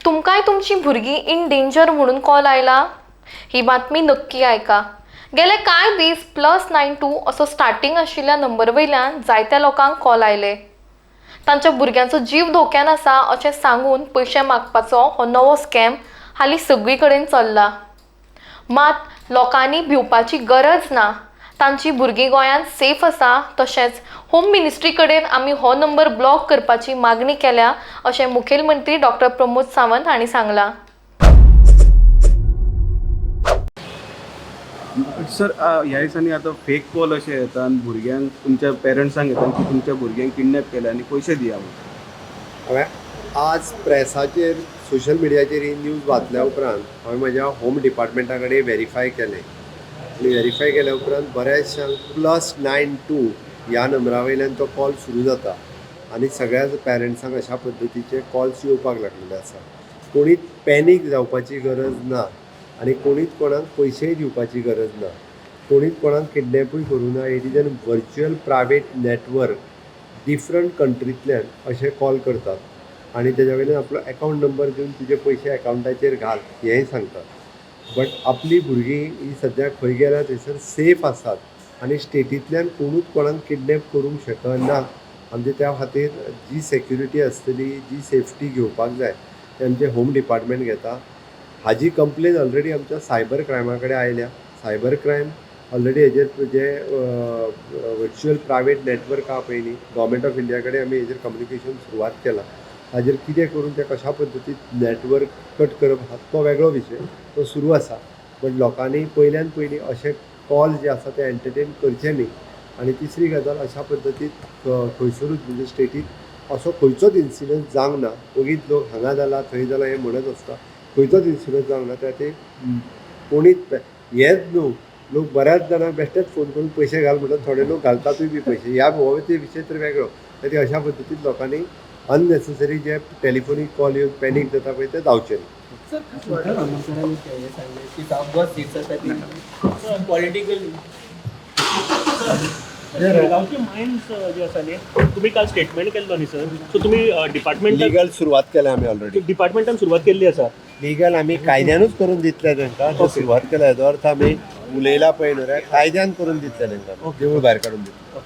तुमकांय तुमची भुरगीं in danger म्हणून कॉल आयला? ही बातमी नक्की ऐका. गेले कांय दीस +92 असो स्टार्टिंग आशिल्ल्या नंबर वयल्यान जायत्या लोकांक कॉल आयले. तांच्या भुरग्यांचो जीव धोक्यान आसा अशें सांगून पयशे मागपाचो हो नवो स्कॅम हालीं सगळी कडेन चल्ला. मात लोकांनी भिवपाची गरज ना. तांची भुरगीं गोंयांत सेफ आसा. तशेंच होम मिनिस्ट्री कडेन आमी हो नंबर ब्लॉक करपाची मागणी केल्या अशें मुखेलमंत्री डॉ. प्रमोद सावंत हांणी सांगलां. सर ह्या दिसांनी आता फेक कॉल असे येतात आणि भुरग्यांक तुमच्या पेरंट्सांक येतात की तुमच्या भुरग्यांक किडनॅप केले आणि पयशे दिया म्हणून. आज प्रेसाचेर सोशल मिडियाचेर ही न्यूज वाचल्या उपरांत हांवें म्हज्या होम डिपार्टमेंटा कडेन व्हेरीफाय केलें आनी व्हेरीफाय केल्या उपरांत बऱ्याचशांक +92 ह्या नंबरा वयल्यान तो कॉल सुरू जाता आनी सगळ्या पेरंट्सांक अशा पद्दतीचे कॉल्स येवपाक लागलेले आसा. कोणीच पॅनीक जावपाची गरज ना आनी कोणीच कोणाक पयशेय दिवपाची गरज ना. कोणीच कोणाक किडनॅपूय करूं ना. It is an virtual private network. Different कंट्रींतल्यान अशे कॉल करतात आनी तेज्या वयल्यान आपलो अकावंट नंबर दिवन तुजे पयशे अकावंटाचेर घाल हेंय सांगतात. बट आपली भुरगीं ही सद्याक खंय गेल्या थंयसर सेफ आसात आनी स्टेटींतल्यान कोणूच कोणाक किडनॅप करूंक शकना. आमचे त्या खातीर जी सेक्युरिटी आसतली, जी सेफ्टी घेवपाक जाय ते आमचे होम डिपार्टमेंट घेता. हाजी कंप्लेन ऑलरेडी आमच्या सायबर क्रायमा कडेन आयल्या. सायबर क्रायम ऑलरेडी हेजेर जे वर्च्युअल प्रायवेट नेटवर्क आहा पळय न्ही, गव्हर्मेंट ऑफ इंडिया कडेन आमी हेजेर कम्युनिकेशन सुरवात केला. हाजेर कितें करून ते कशा पद्दतीन नेटवर्क कट करप हा तो वेगळो विशय, तो सुरू आसा. बट लोकांनी पयल्यान पयलीं अशे कॉल जे आसा ते एंटरटेन करचे न्ही. आनी तिसरी गजाल, अशा पद्दतीन खंयसरूच म्हणजे स्टेटीत असो खंयचोच इन्सिडंट जावंक ना. वगीच लोक हांगा जाला थंय जाला हें म्हणत आसता. खंयचोच इन्सिडंट जावंक ना. त्या ते कोणीच हेच न्हू, लोक बऱ्याच जाणांक बेश्टेच फोन करून पयशे घाल म्हणटात. थोडे लोक घालतातूय बी पयशे. ह्या हो विशय तर वेगळो. ते अशा पद्दतीन लोकांनी अननेसेसरी जे टेलिफोनीक कॉल येवन पॅनीक जाता पळय ते जावचे न्ही. गांवची मायन्स जे आसा न्ही, तुम्ही काल स्टेटमेंट केल्लो न्ही सर, सो तुम्ही डिपार्टमेंट लिगल सुरवात केल्या आमी ऑलरेडी. डिपार्टमेंटान सुरवात केल्ली आसा. लिगल आमी कायद्यानूच करून दितले तांकां. जो सुरवात केल्या हेजो अर्थ आमी उलयला पळय न्हू रे, कायद्यान करून दितले तांकां. देवूळ भायर काडून दितले.